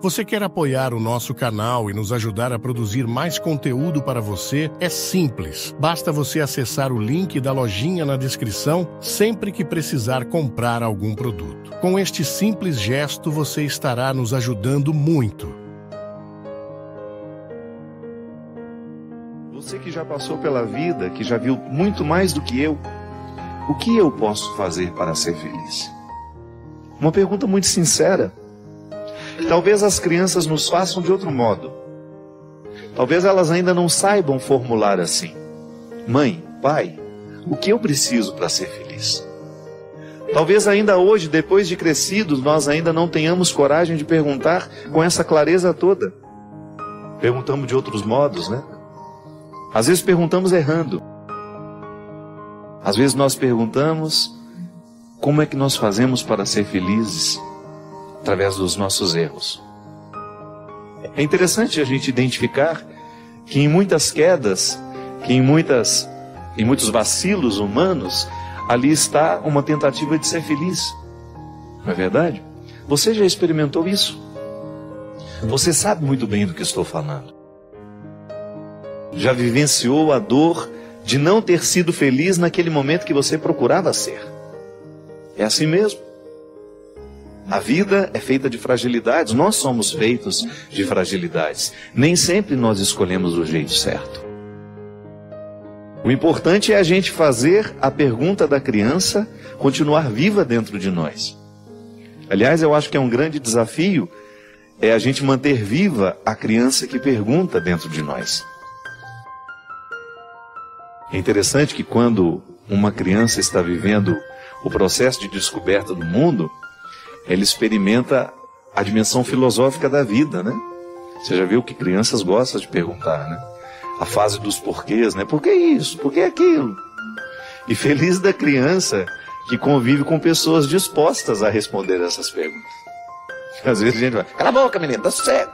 Você quer apoiar o nosso canal e nos ajudar a produzir mais conteúdo para você? É simples. Basta você acessar o link da lojinha na descrição sempre que precisar comprar algum produto. Com este simples gesto, você estará nos ajudando muito. Você que já passou pela vida, que já viu muito mais do que eu, o que eu posso fazer para ser feliz? Uma pergunta muito sincera. Talvez as crianças nos façam de outro modo. Talvez elas ainda não saibam formular assim: mãe, pai, o que eu preciso para ser feliz? Talvez ainda hoje, depois de crescidos, nós ainda não tenhamos coragem de perguntar com essa clareza toda. Perguntamos de outros modos, né? Às vezes perguntamos errando. Às vezes nós perguntamos como é que nós fazemos para ser felizes através dos nossos erros. É interessante a gente identificar que em muitas quedas, que em muitos vacilos humanos, ali está uma tentativa de ser feliz. Não é verdade? Você já experimentou isso? Você sabe muito bem do que estou falando. Já vivenciou a dor de não ter sido feliz naquele momento que você procurava ser. É assim mesmo. A vida é feita de fragilidades, nós somos feitos de fragilidades. Nem sempre nós escolhemos o jeito certo. O importante é a gente fazer a pergunta da criança continuar viva dentro de nós. Aliás, eu acho que é um grande desafio a gente manter viva a criança que pergunta dentro de nós. É interessante que quando uma criança está vivendo o processo de descoberta do mundo, ela experimenta a dimensão filosófica da vida, né? Você já viu que crianças gostam de perguntar, né? A fase dos porquês, né? Por que isso? Por que aquilo? E feliz da criança que convive com pessoas dispostas a responder essas perguntas. Às vezes a gente vai: cala a boca, menino, tá sossego.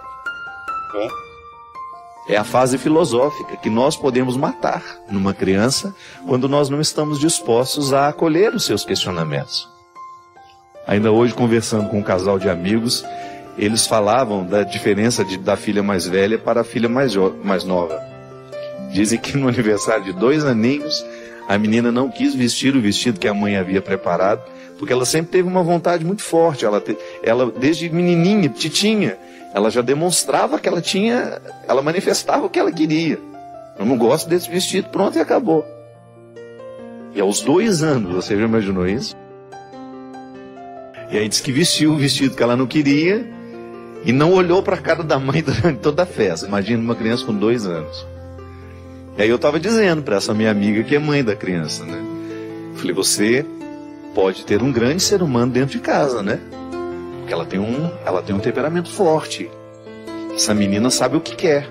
É a fase filosófica que nós podemos matar numa criança quando nós não estamos dispostos a acolher os seus questionamentos. Ainda hoje, conversando com um casal de amigos, eles falavam da diferença da filha mais velha para a filha mais nova. Dizem que no aniversário de 2 aninhos, a menina não quis vestir o vestido que a mãe havia preparado, porque ela sempre teve uma vontade muito forte. Ela desde menininha, titinha, ela já demonstrava que ela manifestava o que ela queria. Eu não gosto desse vestido, pronto, e acabou. E aos 2 anos, você já imaginou isso? E aí disse que vestiu o vestido que ela não queria e não olhou para a cara da mãe durante toda a festa. Imagina uma criança com 2 anos. E aí eu estava dizendo para essa minha amiga que é mãe da criança, né? Falei: você pode ter um grande ser humano dentro de casa, né? Porque ela tem um temperamento forte. Essa menina sabe o que quer.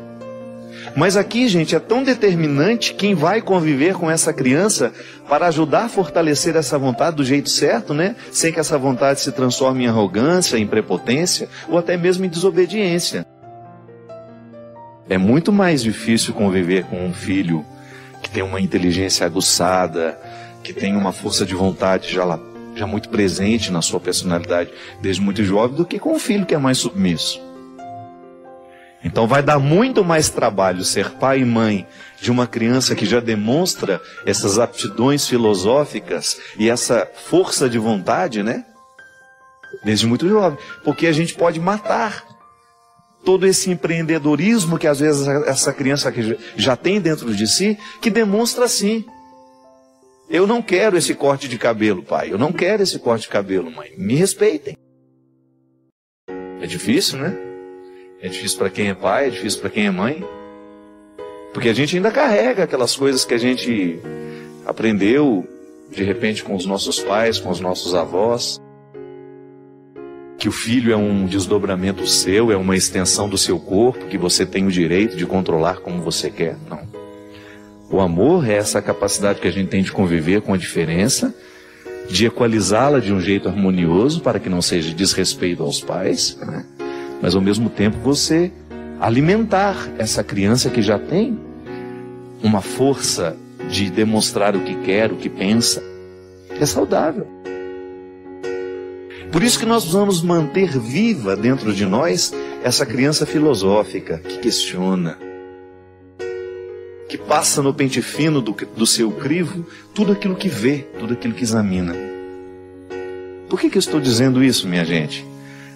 Mas aqui, gente, é tão determinante quem vai conviver com essa criança para ajudar a fortalecer essa vontade do jeito certo, né? Sem que essa vontade se transforme em arrogância, em prepotência ou até mesmo em desobediência. É muito mais difícil conviver com um filho que tem uma inteligência aguçada, que tem uma força de vontade já muito presente na sua personalidade desde muito jovem, do que com um filho que é mais submisso. Então vai dar muito mais trabalho ser pai e mãe de uma criança que já demonstra essas aptidões filosóficas e essa força de vontade, né? Desde muito jovem. Porque a gente pode matar todo esse empreendedorismo que às vezes essa criança que já tem dentro de si, que demonstra assim: eu não quero esse corte de cabelo, pai. Eu não quero esse corte de cabelo, mãe. Me respeitem. É difícil, né? É difícil para quem é pai, é difícil para quem é mãe. Porque a gente ainda carrega aquelas coisas que a gente aprendeu, de repente, com os nossos pais, com os nossos avós. Que o filho é um desdobramento seu, é uma extensão do seu corpo, que você tem o direito de controlar como você quer. Não. O amor é essa capacidade que a gente tem de conviver com a diferença, de equalizá-la de um jeito harmonioso, para que não seja desrespeito aos pais, né? Mas ao mesmo tempo você alimentar essa criança que já tem uma força de demonstrar o que quer, o que pensa, é saudável. Por isso que nós precisamos manter viva dentro de nós essa criança filosófica que questiona, que passa no pente fino do seu crivo tudo aquilo que vê, tudo aquilo que examina. Por que eu estou dizendo isso, minha gente?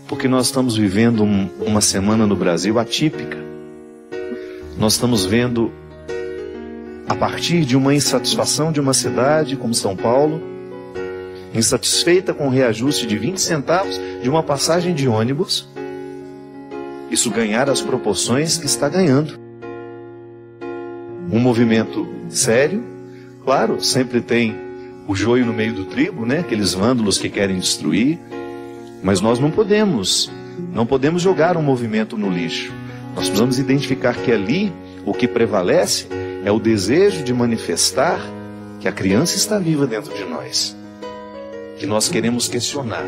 Porque nós estamos vivendo uma semana no Brasil atípica. Nós estamos vendo, a partir de uma insatisfação de uma cidade como São Paulo, insatisfeita com o reajuste de 20 centavos de uma passagem de ônibus, isso ganhar as proporções que está ganhando. Um movimento sério, claro, sempre tem o joio no meio do trigo, né? Aqueles vândalos que querem destruir, mas nós não podemos jogar um movimento no lixo. Nós precisamos identificar que ali o que prevalece é o desejo de manifestar que a criança está viva dentro de nós, que nós queremos questionar,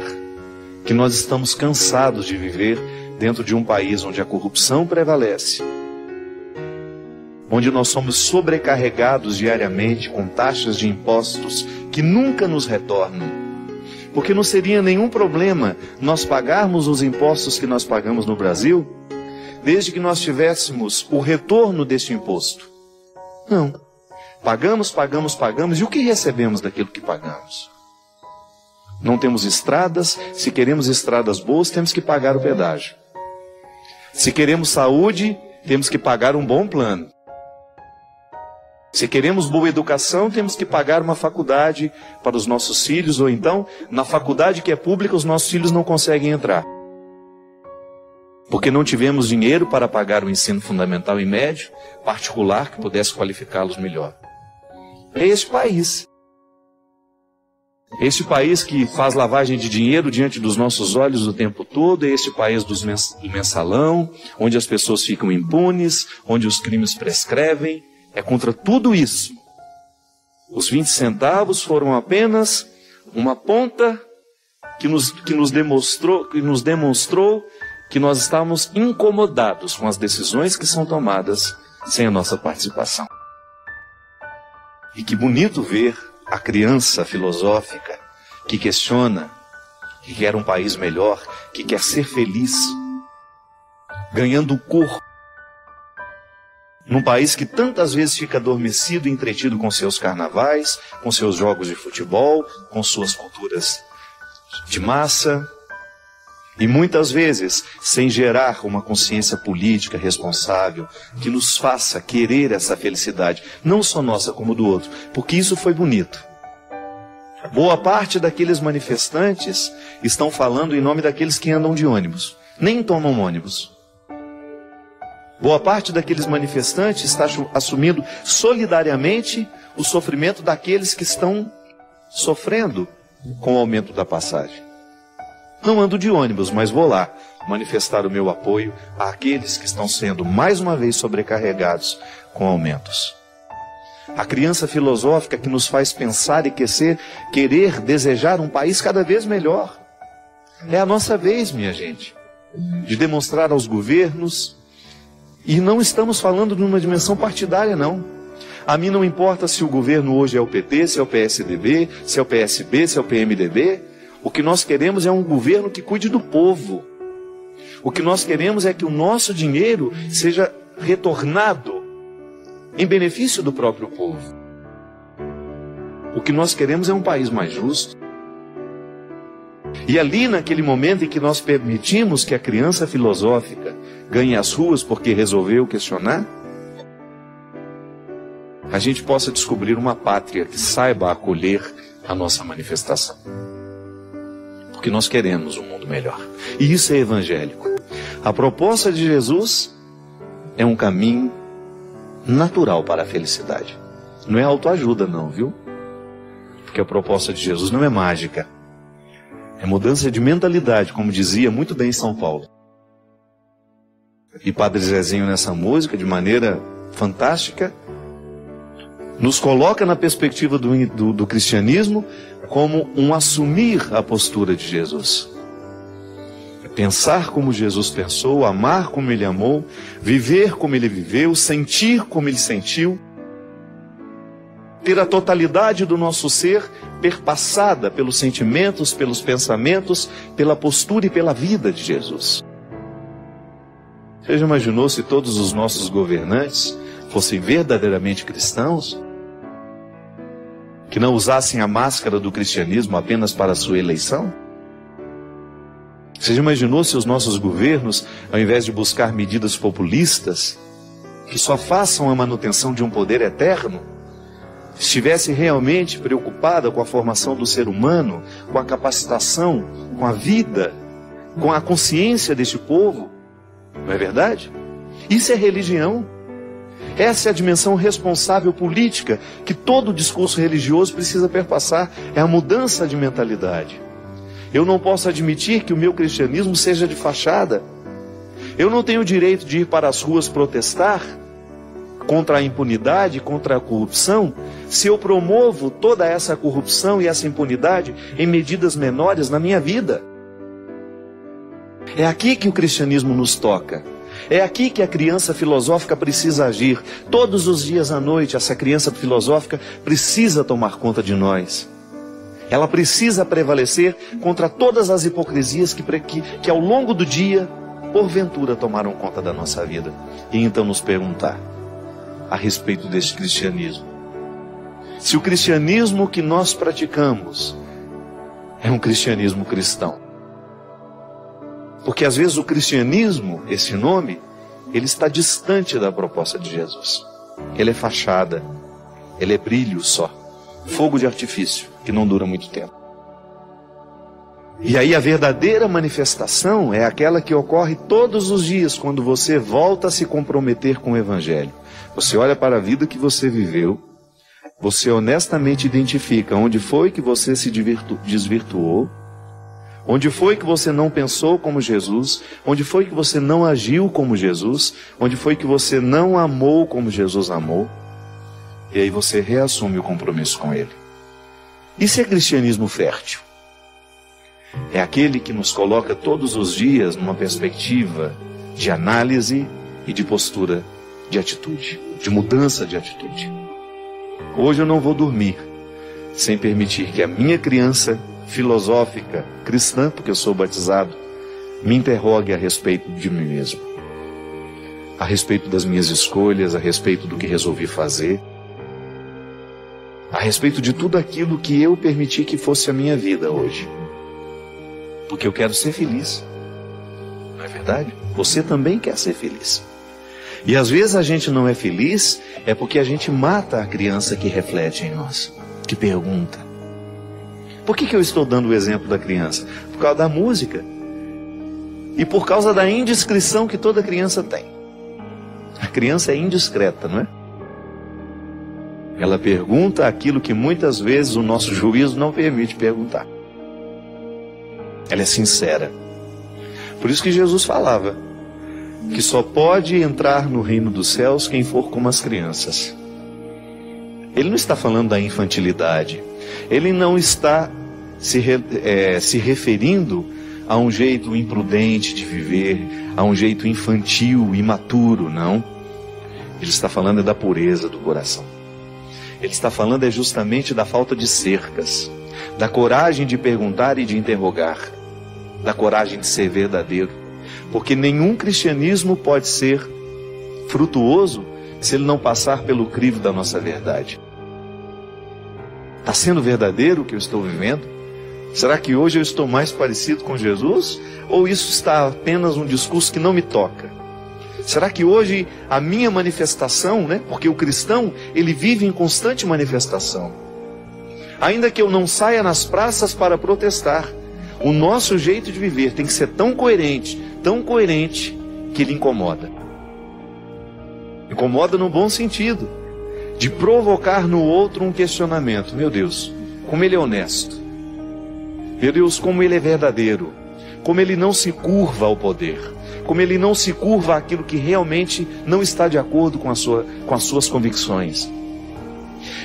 que nós estamos cansados de viver dentro de um país onde a corrupção prevalece, onde nós somos sobrecarregados diariamente com taxas de impostos que nunca nos retornam. Porque não seria nenhum problema nós pagarmos os impostos que nós pagamos no Brasil, desde que nós tivéssemos o retorno deste imposto. Não. Pagamos, e o que recebemos daquilo que pagamos? Não temos estradas. Se queremos estradas boas, temos que pagar o pedágio. Se queremos saúde, temos que pagar um bom plano. Se queremos boa educação, temos que pagar uma faculdade para os nossos filhos, ou então, na faculdade que é pública, os nossos filhos não conseguem entrar, porque não tivemos dinheiro para pagar o ensino fundamental e médio particular que pudesse qualificá-los melhor. É este país. Este país que faz lavagem de dinheiro diante dos nossos olhos o tempo todo, é este país do mensalão, onde as pessoas ficam impunes, onde os crimes prescrevem. É contra tudo isso. Os 20 centavos foram apenas uma ponta que nos demonstrou que nós estamos incomodados com as decisões que são tomadas sem a nossa participação. E que bonito ver a criança filosófica que questiona, que quer um país melhor, que quer ser feliz, ganhando corpo, num país que tantas vezes fica adormecido e entretido com seus carnavais, com seus jogos de futebol, com suas culturas de massa, e muitas vezes sem gerar uma consciência política responsável que nos faça querer essa felicidade, não só nossa como do outro, porque isso foi bonito. Boa parte daqueles manifestantes estão falando em nome daqueles que andam de ônibus, nem tomam ônibus. Boa parte daqueles manifestantes está assumindo solidariamente o sofrimento daqueles que estão sofrendo com o aumento da passagem. Não ando de ônibus, mas vou lá manifestar o meu apoio àqueles que estão sendo mais uma vez sobrecarregados com aumentos. A criança filosófica que nos faz pensar e querer desejar um país cada vez melhor. É a nossa vez, minha gente, de demonstrar aos governos. E não estamos falando de uma dimensão partidária, não. A mim não importa se o governo hoje é o PT, se é o PSDB, se é o PSB, se é o PMDB. O que nós queremos é um governo que cuide do povo. O que nós queremos é que o nosso dinheiro seja retornado em benefício do próprio povo. O que nós queremos é um país mais justo. E ali, naquele momento em que nós permitimos que a criança filosófica ganhe as ruas porque resolveu questionar, a gente possa descobrir uma pátria que saiba acolher a nossa manifestação. Porque nós queremos um mundo melhor. E isso é evangélico. A proposta de Jesus é um caminho natural para a felicidade. Não é autoajuda não, viu? Porque a proposta de Jesus não é mágica. É mudança de mentalidade, como dizia muito bem São Paulo. E Padre Zezinho nessa música, de maneira fantástica, nos coloca na perspectiva do cristianismo como um assumir a postura de Jesus. Pensar como Jesus pensou, amar como Ele amou, viver como Ele viveu, sentir como Ele sentiu, ter a totalidade do nosso ser perpassada pelos sentimentos, pelos pensamentos, pela postura e pela vida de Jesus. Você já imaginou se todos os nossos governantes fossem verdadeiramente cristãos? Que não usassem a máscara do cristianismo apenas para a sua eleição? Você já imaginou se os nossos governos, ao invés de buscar medidas populistas, que só façam a manutenção de um poder eterno, estivesse realmente preocupada com a formação do ser humano, com a capacitação, com a vida, com a consciência deste povo? Não é verdade? Isso é religião. Essa é a dimensão responsável política que todo discurso religioso precisa perpassar. É a mudança de mentalidade. Eu não posso admitir que o meu cristianismo seja de fachada. Eu não tenho o direito de ir para as ruas protestar contra a impunidade, contra a corrupção, se eu promovo toda essa corrupção e essa impunidade em medidas menores na minha vida. É aqui que o cristianismo nos toca. É aqui que a criança filosófica precisa agir. Todos os dias à noite, essa criança filosófica precisa tomar conta de nós. Ela precisa prevalecer contra todas as hipocrisias que ao longo do dia, porventura, tomaram conta da nossa vida. E então nos perguntar a respeito deste cristianismo. Se o cristianismo que nós praticamos é um cristianismo cristão. Porque às vezes o cristianismo, esse nome, ele está distante da proposta de Jesus. Ele é fachada, ele é brilho só, fogo de artifício, que não dura muito tempo. E aí a verdadeira manifestação é aquela que ocorre todos os dias, quando você volta a se comprometer com o Evangelho. Você olha para a vida que você viveu, você honestamente identifica onde foi que você se desvirtuou, onde foi que você não pensou como Jesus, onde foi que você não agiu como Jesus, onde foi que você não amou como Jesus amou, e aí você reassume o compromisso com Ele. Isso é cristianismo fértil. É aquele que nos coloca todos os dias numa perspectiva de análise e de postura de atitude, de mudança de atitude. Hoje eu não vou dormir sem permitir que a minha criança filosófica, cristã, porque eu sou batizado, me interrogue a respeito de mim mesmo, a respeito das minhas escolhas, a respeito do que resolvi fazer, a respeito de tudo aquilo que eu permiti que fosse a minha vida hoje. Porque eu quero ser feliz. Não é verdade? Você também quer ser feliz. E às vezes a gente não é feliz, é porque a gente mata a criança que reflete em nós, que pergunta. Por que eu estou dando o exemplo da criança? Por causa da música. E por causa da indiscrição que toda criança tem. A criança é indiscreta, não é? Ela pergunta aquilo que muitas vezes o nosso juízo não permite perguntar. Ela é sincera. Por isso que Jesus falava que só pode entrar no reino dos céus quem for como as crianças. Ele não está falando da infantilidade. Ele não está se referindo a um jeito imprudente de viver, a um jeito infantil, imaturo, não. Ele está falando da pureza do coração. Ele está falando justamente da falta de cercas, da coragem de perguntar e de interrogar, da coragem de ser verdadeiro. Porque nenhum cristianismo pode ser frutuoso se ele não passar pelo crivo da nossa verdade. Está sendo verdadeiro o que eu estou vivendo? Será que hoje eu estou mais parecido com Jesus? Ou isso está apenas um discurso que não me toca? Será que hoje a minha manifestação, porque o cristão, ele vive em constante manifestação. Ainda que eu não saia nas praças para protestar, o nosso jeito de viver tem que ser tão coerente, que ele incomoda. Incomoda no bom sentido, de provocar no outro um questionamento. Meu Deus, como ele é honesto. Meu Deus, como ele é verdadeiro. Como ele não se curva ao poder. Como ele não se curva àquilo que realmente não está de acordo com as suas convicções.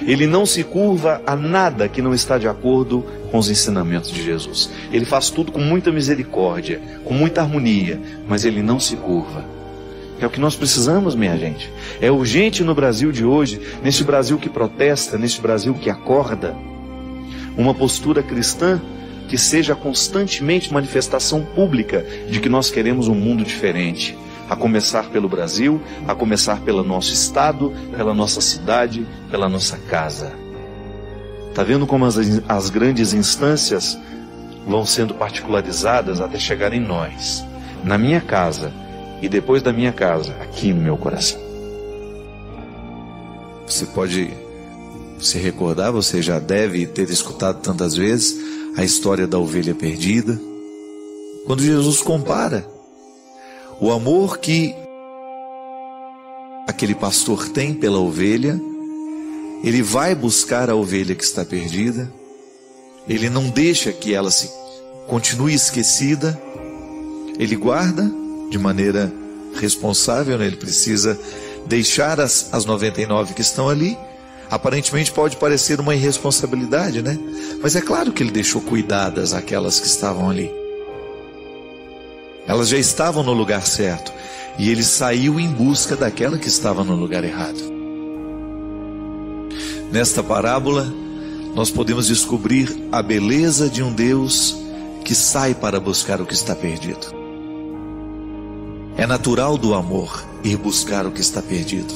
Ele não se curva a nada que não está de acordo com os ensinamentos de Jesus. Ele faz tudo com muita misericórdia, com muita harmonia, mas ele não se curva. É o que nós precisamos, minha gente. É urgente no Brasil de hoje, neste Brasil que protesta, neste Brasil que acorda, uma postura cristã que seja constantemente manifestação pública de que nós queremos um mundo diferente. a começar pelo Brasil, a começar pelo nosso estado, pela nossa cidade, pela nossa casa. Está vendo como as grandes instâncias vão sendo particularizadas até chegar em nós, na minha casa e depois da minha casa, aqui no meu coração. Você pode se recordar, você já deve ter escutado tantas vezes a história da ovelha perdida, quando Jesus compara o amor que aquele pastor tem pela ovelha. Ele vai buscar a ovelha que está perdida, ele não deixa que ela continue esquecida, ele guarda de maneira responsável, né? Ele precisa deixar as 99 que estão ali. Aparentemente pode parecer uma irresponsabilidade, né? Mas é claro que ele deixou cuidadas aquelas que estavam ali. Elas já estavam no lugar certo, e ele saiu em busca daquela que estava no lugar errado. Nesta parábola, nós podemos descobrir a beleza de um Deus que sai para buscar o que está perdido. É natural do amor ir buscar o que está perdido.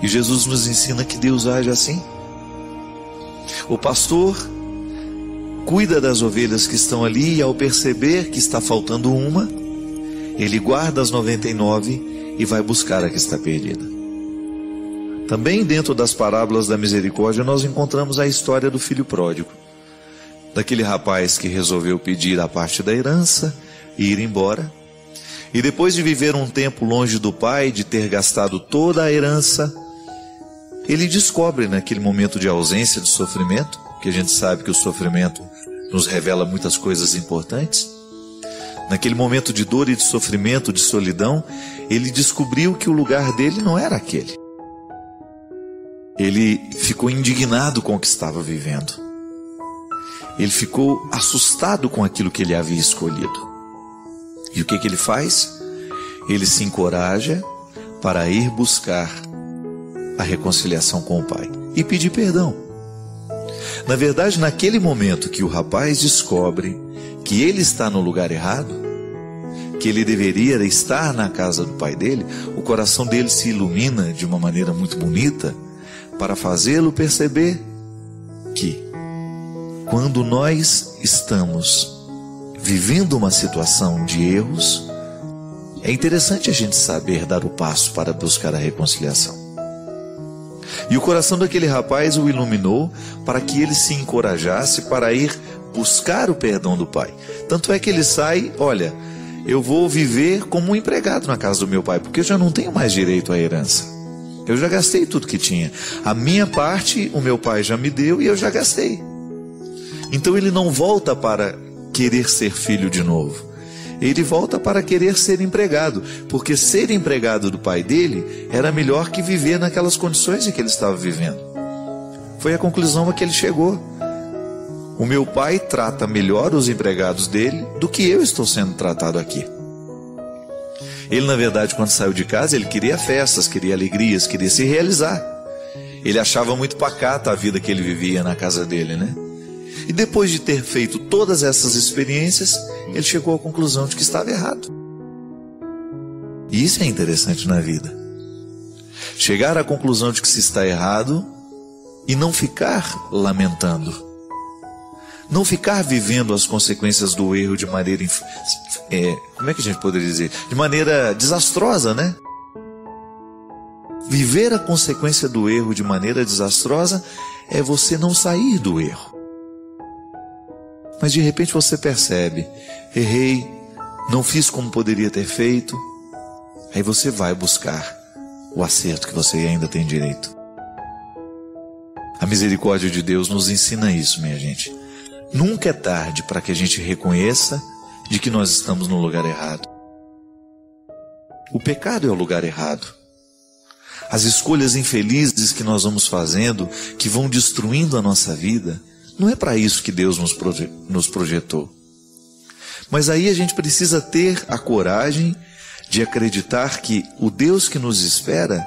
E Jesus nos ensina que Deus age assim. O pastor cuida das ovelhas que estão ali, e ao perceber que está faltando uma, ele guarda as 99 e vai buscar a que está perdida. Também dentro das parábolas da misericórdia nós encontramos a história do filho pródigo, daquele rapaz que resolveu pedir a parte da herança e ir embora, e depois de viver um tempo longe do pai, de ter gastado toda a herança, ele descobre naquele momento de ausência, de sofrimento, que a gente sabe que o sofrimento nos revela muitas coisas importantes, naquele momento de dor e de sofrimento, de solidão, ele descobriu que o lugar dele não era aquele. Ele ficou indignado com o que estava vivendo. Ele ficou assustado com aquilo que ele havia escolhido. E o que ele faz? Ele se encoraja para ir buscar a reconciliação com o pai e pedir perdão. Na verdade, naquele momento que o rapaz descobre que ele está no lugar errado, que ele deveria estar na casa do pai dele, o coração dele se ilumina de uma maneira muito bonita, para fazê-lo perceber que quando nós estamos vivendo uma situação de erros, é interessante a gente saber dar o passo para buscar a reconciliação. E o coração daquele rapaz o iluminou para que ele se encorajasse para ir buscar o perdão do pai. Tanto é que ele sai, olha, eu vou viver como um empregado na casa do meu pai, porque eu já não tenho mais direito à herança. Eu já gastei tudo que tinha. A minha parte, o meu pai já me deu e eu já gastei. Então ele não volta para querer ser filho de novo. Ele volta para querer ser empregado, porque ser empregado do pai dele era melhor que viver naquelas condições em que ele estava vivendo. Foi a conclusão a que ele chegou. O meu pai trata melhor os empregados dele do que eu estou sendo tratado aqui. Ele, na verdade, quando saiu de casa, ele queria festas, queria alegrias, queria se realizar. Ele achava muito pacata a vida que ele vivia na casa dele, né? E depois de ter feito todas essas experiências, ele chegou à conclusão de que estava errado. E isso é interessante na vida. Chegar à conclusão de que se está errado e não ficar lamentando. Não ficar vivendo as consequências do erro de maneira, como é que a gente poderia dizer? De maneira desastrosa, né? Viver a consequência do erro de maneira desastrosa é você não sair do erro. Mas de repente você percebe, errei, não fiz como poderia ter feito. Aí você vai buscar o acerto que você ainda tem direito. A misericórdia de Deus nos ensina isso, minha gente. Nunca é tarde para que a gente reconheça de que nós estamos no lugar errado. O pecado é o lugar errado. As escolhas infelizes que nós vamos fazendo, que vão destruindo a nossa vida, não é para isso que Deus nos projetou. Mas aí a gente precisa ter a coragem de acreditar que o Deus que nos espera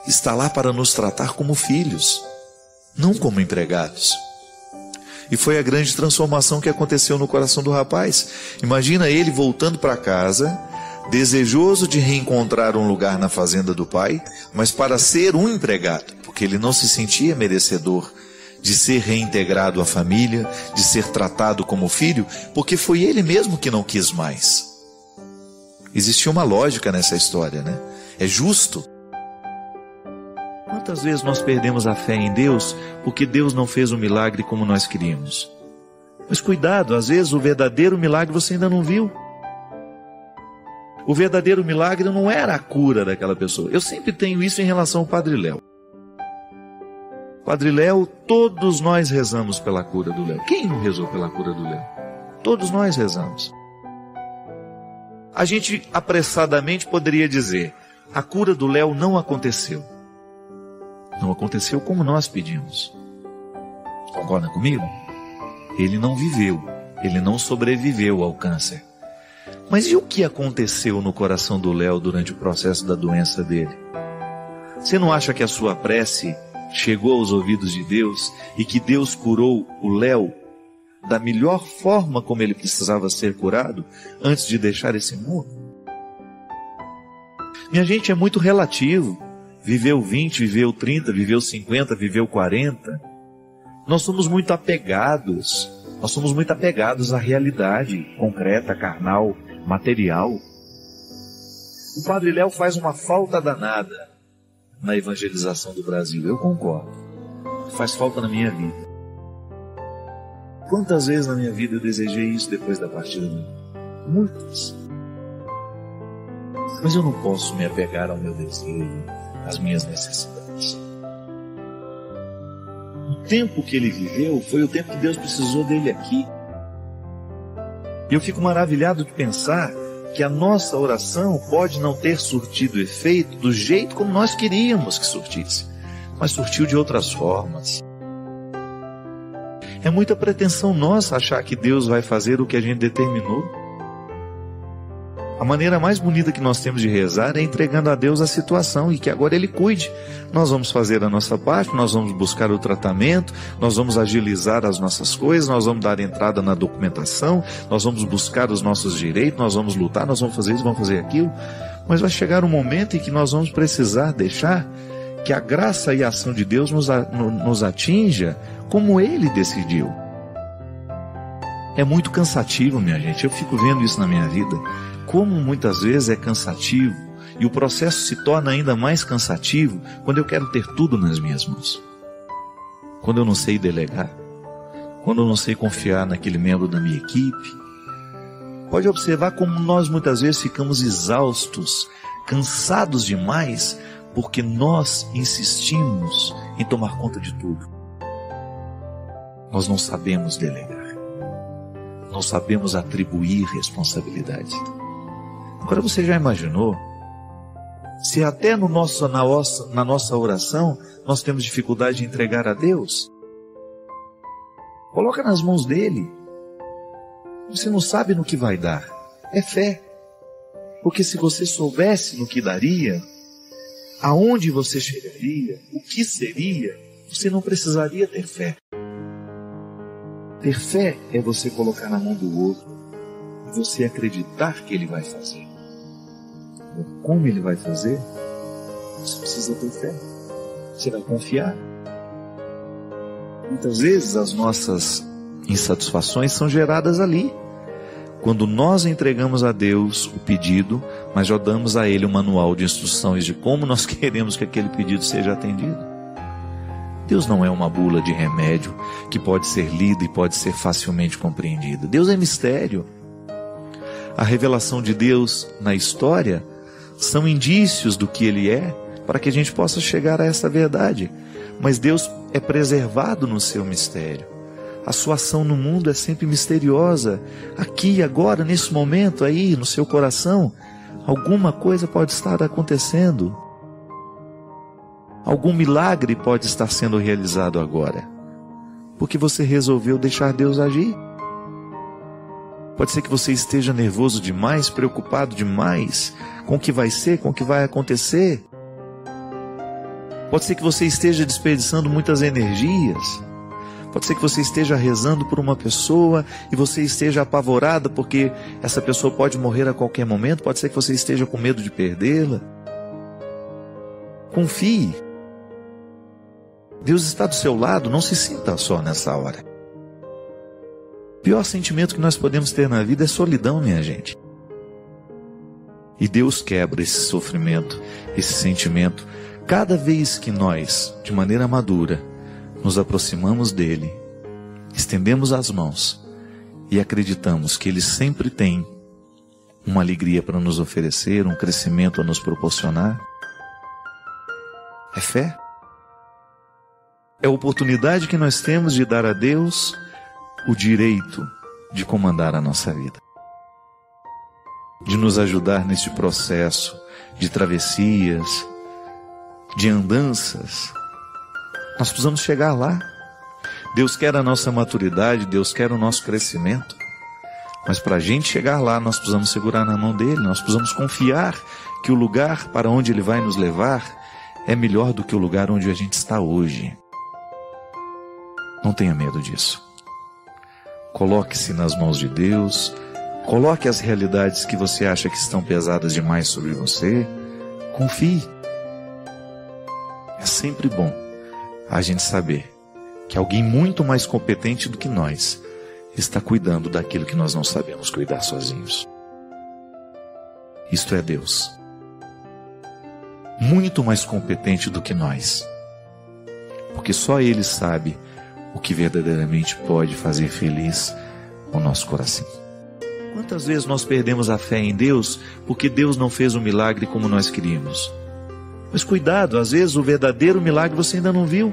está lá para nos tratar como filhos, não como empregados. E foi a grande transformação que aconteceu no coração do rapaz. Imagina ele voltando para casa, desejoso de reencontrar um lugar na fazenda do pai, mas para ser um empregado, porque ele não se sentia merecedor de ser reintegrado à família, de ser tratado como filho, porque foi ele mesmo que não quis mais. Existia uma lógica nessa história, né? É justo. Quantas vezes nós perdemos a fé em Deus porque Deus não fez o milagre como nós queríamos? Mas cuidado, às vezes o verdadeiro milagre você ainda não viu. O verdadeiro milagre não era a cura daquela pessoa. Eu sempre tenho isso em relação ao Padre Léo. Padre Léo, todos nós rezamos pela cura do Léo. Quem não rezou pela cura do Léo? Todos nós rezamos. A gente apressadamente poderia dizer, a cura do Léo não aconteceu. Não aconteceu como nós pedimos. Concorda comigo? Ele não viveu, ele não sobreviveu ao câncer. Mas e o que aconteceu no coração do Léo durante o processo da doença dele? Você não acha que a sua prece chegou aos ouvidos de Deus e que Deus curou o Léo da melhor forma como ele precisava ser curado antes de deixar esse mundo? Minha gente, é muito relativo. Viveu 20, viveu 30, viveu 50, viveu 40. Nós somos muito apegados à realidade concreta, carnal, material. O Padre Léo faz uma falta danada na evangelização do Brasil, eu concordo. Faz falta na minha vida. Quantas vezes na minha vida eu desejei isso depois da partida dele? Muitas. Mas eu não posso me apegar ao meu desejo, às minhas necessidades. O tempo que ele viveu foi o tempo que Deus precisou dele aqui. E eu fico maravilhado de pensar que a nossa oração pode não ter surtido efeito do jeito como nós queríamos que surtisse, mas surtiu de outras formas. É muita pretensão nossa achar que Deus vai fazer o que a gente determinou. A maneira mais bonita que nós temos de rezar é entregando a Deus a situação e que agora Ele cuide. Nós vamos fazer a nossa parte, nós vamos buscar o tratamento, nós vamos agilizar as nossas coisas, nós vamos dar entrada na documentação, nós vamos buscar os nossos direitos, nós vamos lutar, nós vamos fazer isso, vamos fazer aquilo. Mas vai chegar um momento em que nós vamos precisar deixar que a graça e a ação de Deus nos atinja como Ele decidiu. É muito cansativo, minha gente. Eu fico vendo isso na minha vida. Como muitas vezes é cansativo, e o processo se torna ainda mais cansativo quando eu quero ter tudo nas minhas mãos. Quando eu não sei delegar, quando eu não sei confiar naquele membro da minha equipe. Pode observar como nós muitas vezes ficamos exaustos, cansados demais, porque nós insistimos em tomar conta de tudo. Nós não sabemos delegar, não sabemos atribuir responsabilidade. Agora você já imaginou? Se até na nossa oração nós temos dificuldade de entregar a Deus, coloca nas mãos dele. Você não sabe no que vai dar, é fé. Porque se você soubesse no que daria, aonde você chegaria, o que seria, você não precisaria ter fé. Ter fé é você colocar na mão do outro e você acreditar que ele vai fazer. Como ele vai fazer? Você precisa ter fé. Você vai confiar. Muitas vezes as nossas insatisfações são geradas ali. Quando nós entregamos a Deus o pedido, mas já damos a Ele um manual de instruções de como nós queremos que aquele pedido seja atendido. Deus não é uma bula de remédio que pode ser lida e pode ser facilmente compreendida. Deus é mistério. A revelação de Deus na história são indícios do que Ele é, para que a gente possa chegar a essa verdade. Mas Deus é preservado no seu mistério. A sua ação no mundo é sempre misteriosa. Aqui, agora, nesse momento, aí, no seu coração, alguma coisa pode estar acontecendo. Algum milagre pode estar sendo realizado agora, porque você resolveu deixar Deus agir. Pode ser que você esteja nervoso demais, preocupado demais com o que vai ser, com o que vai acontecer. Pode ser que você esteja desperdiçando muitas energias. Pode ser que você esteja rezando por uma pessoa e você esteja apavorada porque essa pessoa pode morrer a qualquer momento. Pode ser que você esteja com medo de perdê-la. Confie. Deus está do seu lado, não se sinta só nessa hora. O pior sentimento que nós podemos ter na vida é solidão, minha gente. E Deus quebra esse sofrimento, esse sentimento, cada vez que nós, de maneira madura, nos aproximamos dele, estendemos as mãos e acreditamos que ele sempre tem uma alegria para nos oferecer, um crescimento a nos proporcionar. É fé. É a oportunidade que nós temos de dar a Deus o direito de comandar a nossa vida, de nos ajudar neste processo de travessias, de andanças. Nós precisamos chegar lá. Deus quer a nossa maturidade, Deus quer o nosso crescimento. Mas para a gente chegar lá, nós precisamos segurar na mão dele, nós precisamos confiar que o lugar para onde ele vai nos levar é melhor do que o lugar onde a gente está hoje. Não tenha medo disso. Coloque-se nas mãos de Deus, coloque as realidades que você acha que estão pesadas demais sobre você, confie. É sempre bom a gente saber que alguém muito mais competente do que nós está cuidando daquilo que nós não sabemos cuidar sozinhos. Isto é Deus. Muito mais competente do que nós. Porque só Ele sabe o que verdadeiramente pode fazer feliz o nosso coração. Quantas vezes nós perdemos a fé em Deus porque Deus não fez um milagre como nós queríamos? Mas cuidado, às vezes o verdadeiro milagre você ainda não viu.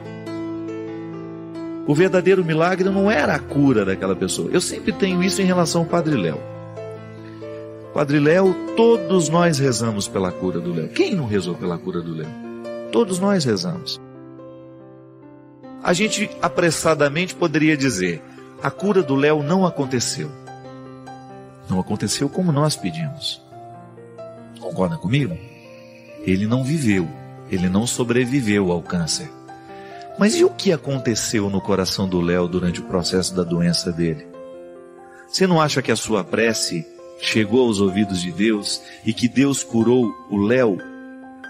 O verdadeiro milagre não era a cura daquela pessoa. Eu sempre tenho isso em relação ao Padre Léo. Padre Léo, todos nós rezamos pela cura do Léo. Quem não rezou pela cura do Léo? Todos nós rezamos. A gente apressadamente poderia dizer, a cura do Léo não aconteceu. Não aconteceu como nós pedimos. Concorda comigo? Ele não viveu, ele não sobreviveu ao câncer. Mas e o que aconteceu no coração do Léo durante o processo da doença dele? Você não acha que a sua prece chegou aos ouvidos de Deus e que Deus curou o Léo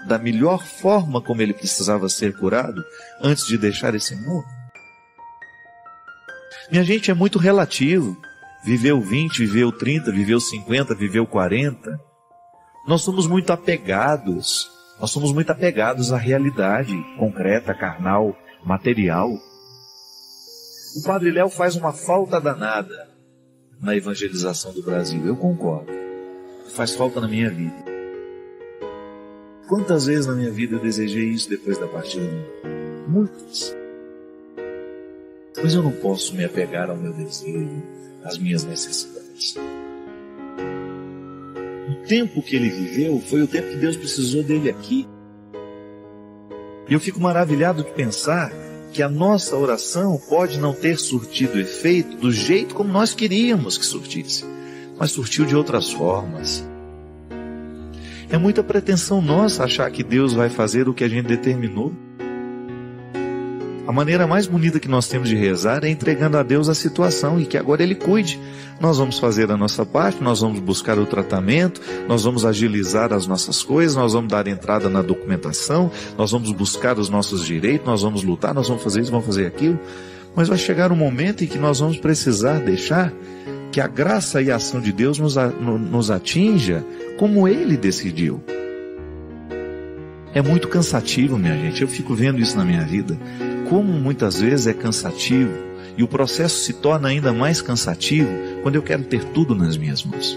da melhor forma como ele precisava ser curado antes de deixar esse mundo? Minha gente, é muito relativo. Viveu 20, viveu 30, viveu 50, viveu 40. Nós somos muito apegados. Nós somos muito apegados à realidade concreta, carnal, material. O Padre Léo faz uma falta danada na evangelização do Brasil. Eu concordo. Faz falta na minha vida. Quantas vezes na minha vida eu desejei isso depois da partida dele? Muitas. Mas eu não posso me apegar ao meu desejo, às minhas necessidades. O tempo que ele viveu foi o tempo que Deus precisou dele aqui. E eu fico maravilhado de pensar que a nossa oração pode não ter surtido efeito do jeito como nós queríamos que surtisse, mas surtiu de outras formas. É muita pretensão nossa achar que Deus vai fazer o que a gente determinou. A maneira mais bonita que nós temos de rezar é entregando a Deus a situação e que agora Ele cuide. Nós vamos fazer a nossa parte, nós vamos buscar o tratamento, nós vamos agilizar as nossas coisas, nós vamos dar entrada na documentação, nós vamos buscar os nossos direitos, nós vamos lutar, nós vamos fazer isso, vamos fazer aquilo. Mas vai chegar um momento em que nós vamos precisar deixar que a graça e a ação de Deus nos atinja como Ele decidiu. É muito cansativo, minha gente. Eu fico vendo isso na minha vida. Como muitas vezes é cansativo. E o processo se torna ainda mais cansativo quando eu quero ter tudo nas minhas mãos.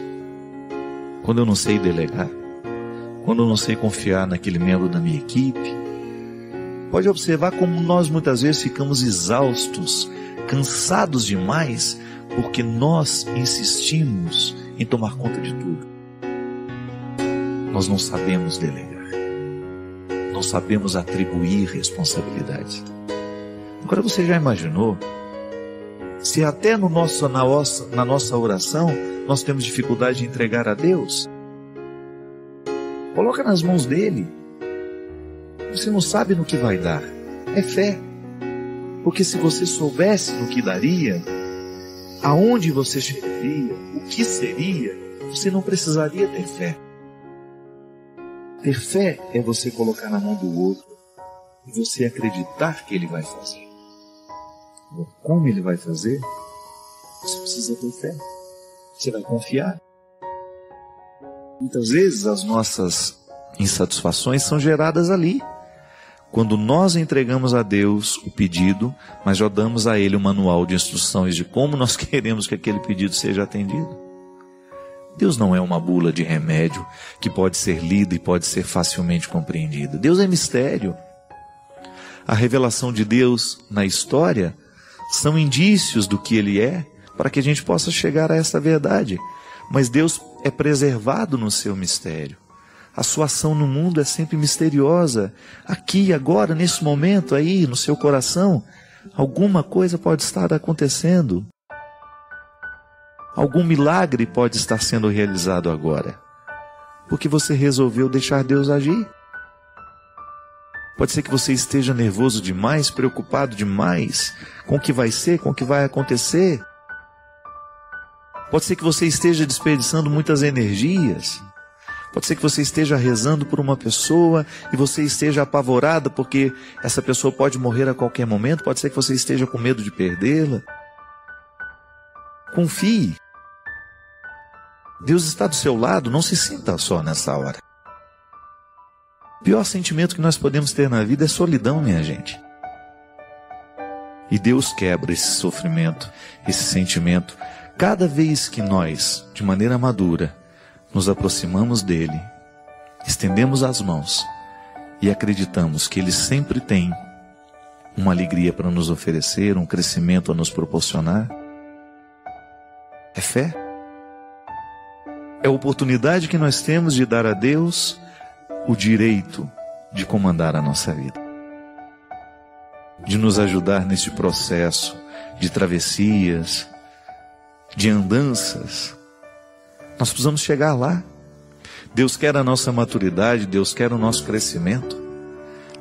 Quando eu não sei delegar. Quando eu não sei confiar naquele membro da minha equipe. Pode observar como nós muitas vezes ficamos exaustos, cansados demais, porque nós insistimos em tomar conta de tudo. Nós não sabemos delegar. Não sabemos atribuir responsabilidade. Agora você já imaginou se até na nossa oração nós temos dificuldade de entregar a Deus? Coloca nas mãos dele. Você não sabe no que vai dar. É fé. Porque se você soubesse no que daria, aonde você chegaria, o que seria, você não precisaria ter fé. Ter fé é você colocar na mão do outro e você acreditar que ele vai fazer. Como ele vai fazer? Você precisa ter fé. Você vai confiar. Muitas vezes as nossas insatisfações são geradas ali. Quando nós entregamos a Deus o pedido, mas já damos a Ele o manual de instruções de como nós queremos que aquele pedido seja atendido. Deus não é uma bula de remédio que pode ser lida e pode ser facilmente compreendida. Deus é mistério. A revelação de Deus na história são indícios do que Ele é, para que a gente possa chegar a essa verdade. Mas Deus é preservado no seu mistério. A sua ação no mundo é sempre misteriosa. Aqui, agora, nesse momento, aí, no seu coração, alguma coisa pode estar acontecendo. Algum milagre pode estar sendo realizado agora. Porque você resolveu deixar Deus agir. Pode ser que você esteja nervoso demais, preocupado demais com o que vai ser, com o que vai acontecer. Pode ser que você esteja desperdiçando muitas energias. Pode ser que você esteja rezando por uma pessoa e você esteja apavorada porque essa pessoa pode morrer a qualquer momento. Pode ser que você esteja com medo de perdê-la. Confie. Deus está do seu lado, não se sinta só nessa hora. O pior sentimento que nós podemos ter na vida é solidão, minha gente. E Deus quebra esse sofrimento, esse sentimento, cada vez que nós, de maneira madura, nos aproximamos dele, estendemos as mãos e acreditamos que ele sempre tem uma alegria para nos oferecer, um crescimento a nos proporcionar. É fé. É a oportunidade que nós temos de dar a Deus o direito de comandar a nossa vida, de nos ajudar neste processo de travessias, de andanças. Nós precisamos chegar lá. Deus quer a nossa maturidade, Deus quer o nosso crescimento.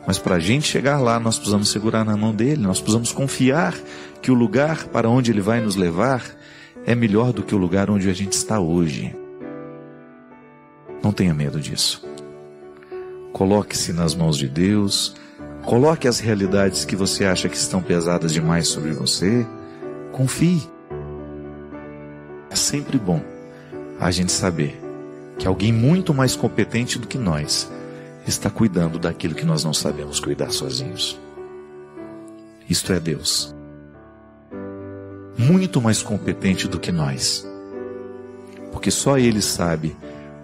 Mas para a gente chegar lá, nós precisamos segurar na mão dele, nós precisamos confiar que o lugar para onde ele vai nos levar é melhor do que o lugar onde a gente está hoje. Não tenha medo disso. Coloque-se nas mãos de Deus, coloque as realidades que você acha que estão pesadas demais sobre você, confie. É sempre bom a gente saber que alguém muito mais competente do que nós está cuidando daquilo que nós não sabemos cuidar sozinhos. Isto é Deus. Muito mais competente do que nós. Porque só Ele sabe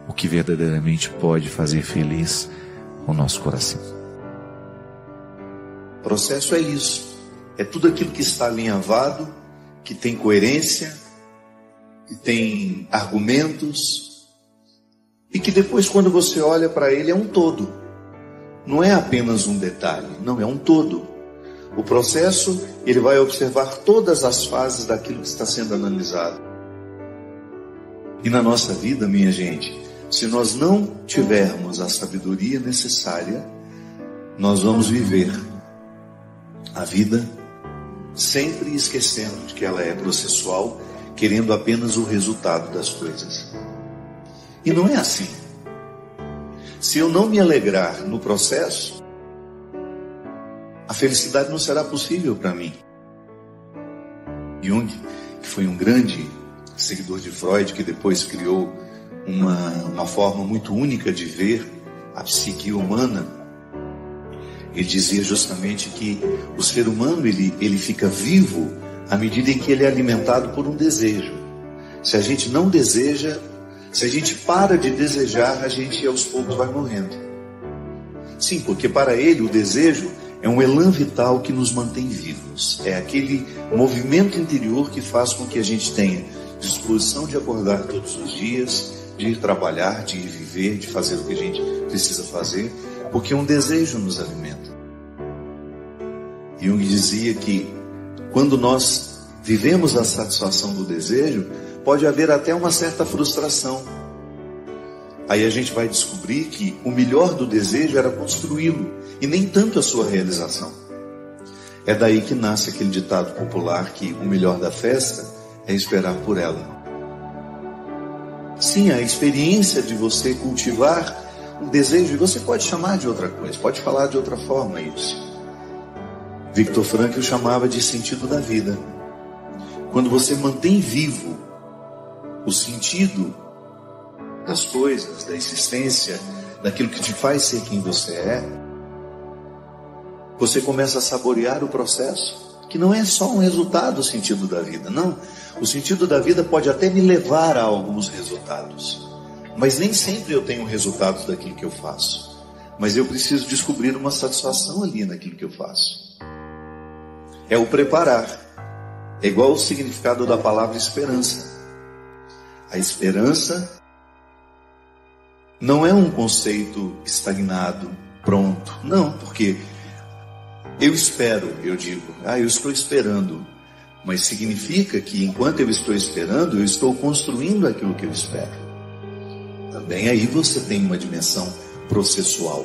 o que verdadeiramente pode fazer feliz o nosso coração. O processo é isso. É tudo aquilo que está alinhavado, que tem coerência, que tem argumentos, e que depois, quando você olha para ele, é um todo. Não é apenas um detalhe, não, é um todo. O processo, ele vai observar todas as fases daquilo que está sendo analisado. E na nossa vida, minha gente, se nós não tivermos a sabedoria necessária, nós vamos viver a vida sempre esquecendo de que ela é processual, querendo apenas o resultado das coisas. E não é assim. Se eu não me alegrar no processo, a felicidade não será possível para mim. Jung, que foi um grande seguidor de Freud, que depois criou uma forma muito única de ver a psique humana, ele dizia justamente que o ser humano ele fica vivo à medida em que ele é alimentado por um desejo. Se a gente não deseja, se a gente para de desejar, a gente aos poucos vai morrendo. Sim, porque para ele o desejo é um elan vital que nos mantém vivos. É aquele movimento interior que faz com que a gente tenha disposição de acordar todos os dias, de ir trabalhar, de ir viver, de fazer o que a gente precisa fazer, porque um desejo nos alimenta. Jung dizia que quando nós vivemos a satisfação do desejo, pode haver até uma certa frustração. Aí a gente vai descobrir que o melhor do desejo era construí-lo, e nem tanto a sua realização. É daí que nasce aquele ditado popular que o melhor da festa é esperar por ela. Sim, a experiência de você cultivar um desejo, e você pode chamar de outra coisa, pode falar de outra forma isso. Viktor Frankl chamava de sentido da vida. Quando você mantém vivo o sentido das coisas, da existência, daquilo que te faz ser quem você é, você começa a saborear o processo, que não é só um resultado do sentido da vida, não. O sentido da vida pode até me levar a alguns resultados, mas nem sempre eu tenho resultados daquilo que eu faço. Mas eu preciso descobrir uma satisfação ali naquilo que eu faço. É o preparar. É igual o significado da palavra esperança. A esperança não é um conceito estagnado, pronto. Não, porque eu espero, eu digo, eu estou esperando. Mas significa que enquanto eu estou esperando, eu estou construindo aquilo que eu espero. Também aí você tem uma dimensão processual.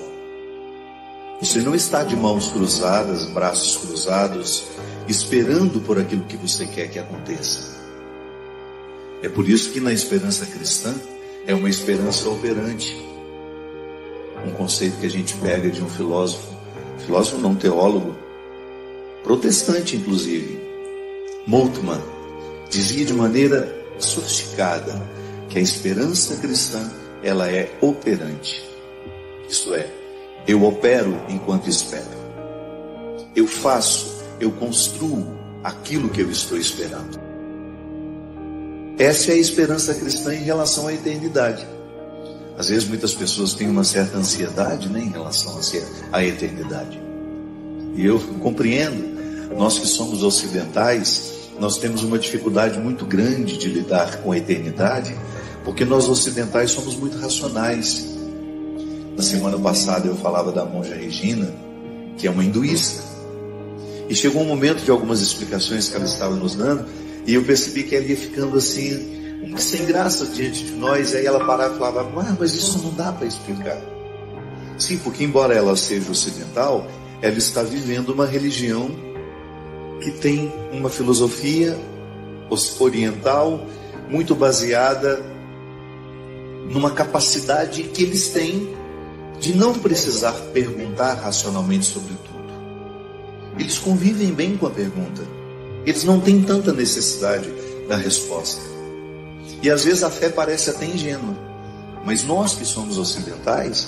Você não está de mãos cruzadas, braços cruzados, esperando por aquilo que você quer que aconteça. É por isso que na esperança cristã é uma esperança operante. Um conceito que a gente pega de um filósofo não, teólogo, protestante inclusive, Moltmann, dizia de maneira sofisticada que a esperança cristã, ela é operante. Isto é, eu opero enquanto espero. Eu faço, eu construo aquilo que eu estou esperando. Essa é a esperança cristã em relação à eternidade. Às vezes muitas pessoas têm uma certa ansiedade, em relação à eternidade. E eu compreendo. Nós que somos ocidentais, nós temos uma dificuldade muito grande de lidar com a eternidade, porque nós ocidentais somos muito racionais. Na semana passada eu falava da monja Regina, que é uma hinduísta. E chegou um momento de algumas explicações que ela estava nos dando, e eu percebi que ela ia ficando assim, sem graça diante de nós. Aí ela parava e falava, mas isso não dá para explicar. Sim, porque embora ela seja ocidental, ela está vivendo uma religião que tem uma filosofia oriental muito baseada numa capacidade que eles têm de não precisar perguntar racionalmente sobre tudo. Eles convivem bem com a pergunta. Eles não têm tanta necessidade da resposta. E às vezes a fé parece até ingênua. Mas nós que somos ocidentais,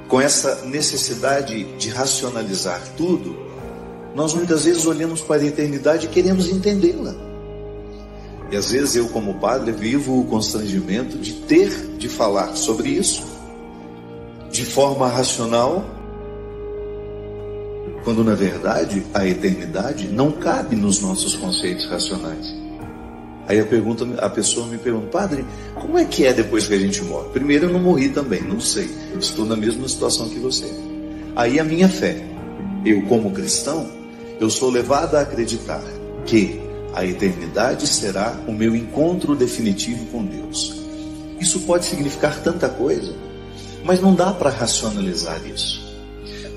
com essa necessidade de racionalizar tudo, nós muitas vezes olhamos para a eternidade e queremos entendê-la. E às vezes eu, como padre, vivo o constrangimento de ter de falar sobre isso de forma racional, quando na verdade a eternidade não cabe nos nossos conceitos racionais. Aí a pessoa me pergunta, padre, como é que é depois que a gente morre? Primeiro, eu não morri também, não sei, estou na mesma situação que você. Aí a minha fé, eu como cristão, eu sou levado a acreditar que a eternidade será o meu encontro definitivo com Deus. Isso pode significar tanta coisa, mas não dá para racionalizar isso.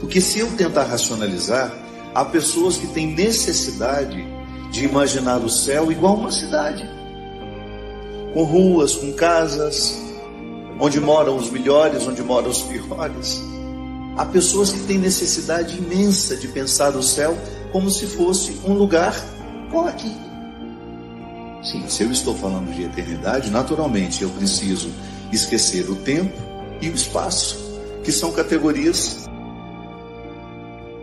Porque se eu tentar racionalizar, há pessoas que têm necessidade de imaginar o céu igual uma cidade, com ruas, com casas, onde moram os melhores, onde moram os piores. Há pessoas que têm necessidade imensa de pensar o céu como se fosse um lugar como aqui. Sim, se eu estou falando de eternidade, naturalmente eu preciso esquecer o tempo e o espaço, que são categorias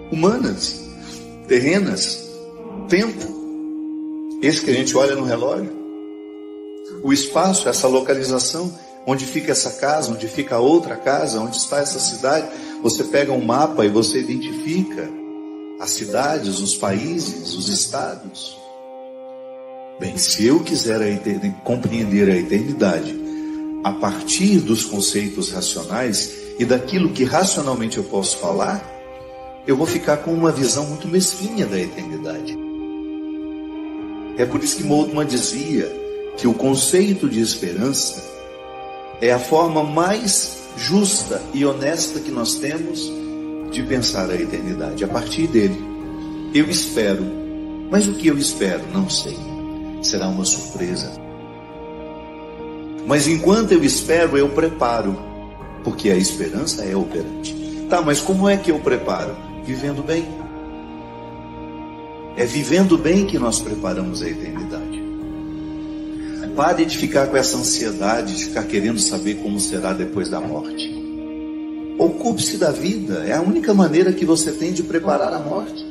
humanas, terrenas. Tempo, esse que a gente olha no relógio. O espaço, essa localização, onde fica essa casa, onde fica a outra casa, onde está essa cidade. Você pega um mapa e você identifica as cidades, os países, os estados. Bem, se eu quiser compreender a eternidade a partir dos conceitos racionais e daquilo que racionalmente eu posso falar, eu vou ficar com uma visão muito mesquinha da eternidade. É por isso que Moltmann dizia que o conceito de esperança é a forma mais justa e honesta que nós temos de pensar a eternidade, a partir dele. Eu espero. Mas o que eu espero? Não sei. Será uma surpresa. Mas enquanto eu espero, eu preparo. Porque a esperança é operante. Tá, mas como é que eu preparo? Vivendo bem. É vivendo bem que nós preparamos a eternidade. Pare de ficar com essa ansiedade, de ficar querendo saber como será depois da morte. Ocupe-se da vida. É a única maneira que você tem de preparar a morte.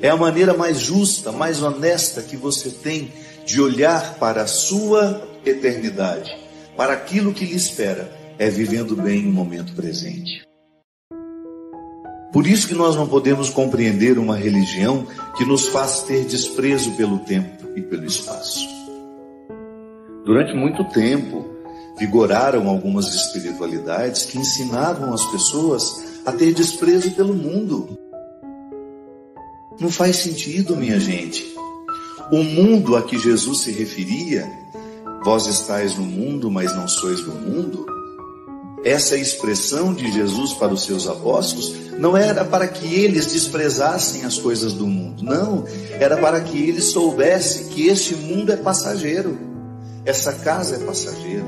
É a maneira mais justa, mais honesta que você tem de olhar para a sua eternidade, para aquilo que lhe espera. É vivendo bem o momento presente. Por isso que nós não podemos compreender uma religião que nos faz ter desprezo pelo tempo e pelo espaço. Durante muito tempo, vigoraram algumas espiritualidades que ensinavam as pessoas a ter desprezo pelo mundo. Não faz sentido, minha gente. O mundo a que Jesus se referia, vós estáis no mundo, mas não sois do mundo, essa expressão de Jesus para os seus apóstolos não era para que eles desprezassem as coisas do mundo. Não, era para que eles soubessem que este mundo é passageiro. Essa casa é passageira.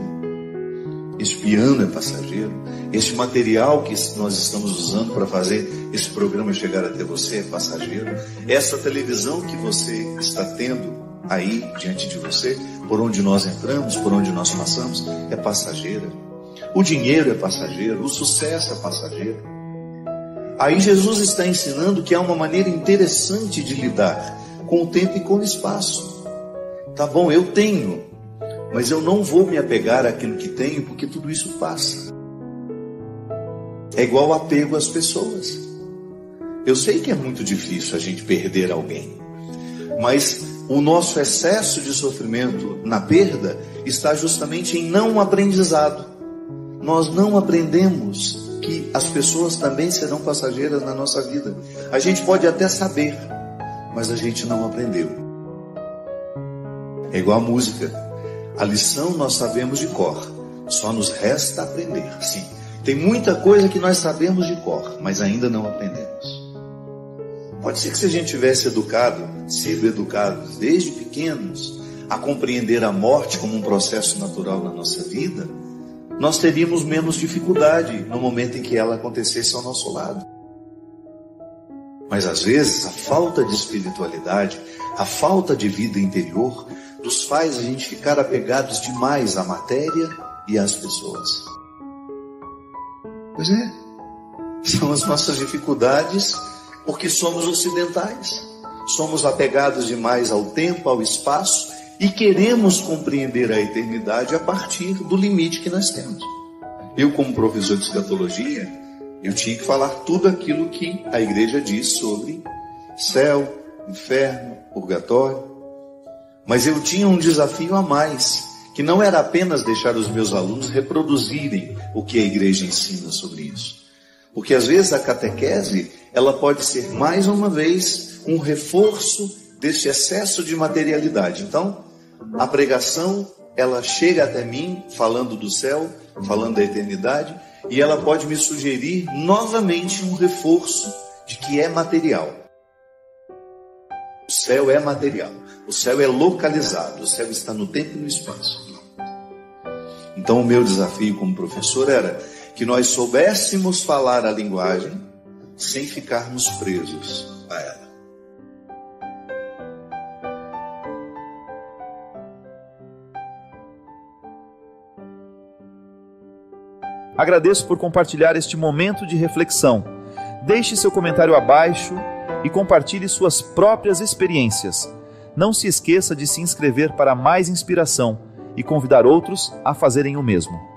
Este piano é passageiro. Este material que nós estamos usando para fazer esse programa chegar até você é passageiro. Essa televisão que você está tendo aí diante de você, por onde nós entramos, por onde nós passamos, é passageira. O dinheiro é passageiro, o sucesso é passageiro. Aí Jesus está ensinando que há uma maneira interessante de lidar com o tempo e com o espaço. Tá bom, eu tenho, mas eu não vou me apegar àquilo que tenho, porque tudo isso passa. É igual o apego às pessoas. Eu sei que é muito difícil a gente perder alguém, mas o nosso excesso de sofrimento na perda está justamente em não aprendizado. Nós não aprendemos que as pessoas também serão passageiras na nossa vida. A gente pode até saber, mas a gente não aprendeu. É igual a música. A lição nós sabemos de cor, só nos resta aprender. Sim, tem muita coisa que nós sabemos de cor, mas ainda não aprendemos. Pode ser que se a gente tivesse sido educados desde pequenos a compreender a morte como um processo natural na nossa vida, nós teríamos menos dificuldade no momento em que ela acontecesse ao nosso lado. Mas às vezes a falta de espiritualidade, a falta de vida interior, nos faz a gente ficar apegados demais à matéria e às pessoas. Pois é, são as nossas dificuldades porque somos ocidentais. Somos apegados demais ao tempo, ao espaço, e queremos compreender a eternidade a partir do limite que nós temos. Eu, como professor de escatologia, eu tinha que falar tudo aquilo que a igreja diz sobre céu, inferno, purgatório. Mas eu tinha um desafio a mais, que não era apenas deixar os meus alunos reproduzirem o que a igreja ensina sobre isso. Porque às vezes a catequese, ela pode ser mais uma vez um reforço desse excesso de materialidade. Então, a pregação, ela chega até mim falando do céu, falando da eternidade, e ela pode me sugerir novamente um reforço de que é material. O céu é material, o céu é localizado, o céu está no tempo e no espaço. Então o meu desafio como professor era que nós soubéssemos falar a linguagem sem ficarmos presos a ela. Agradeço por compartilhar este momento de reflexão. Deixe seu comentário abaixo e compartilhe suas próprias experiências. Não se esqueça de se inscrever para mais inspiração e convidar outros a fazerem o mesmo.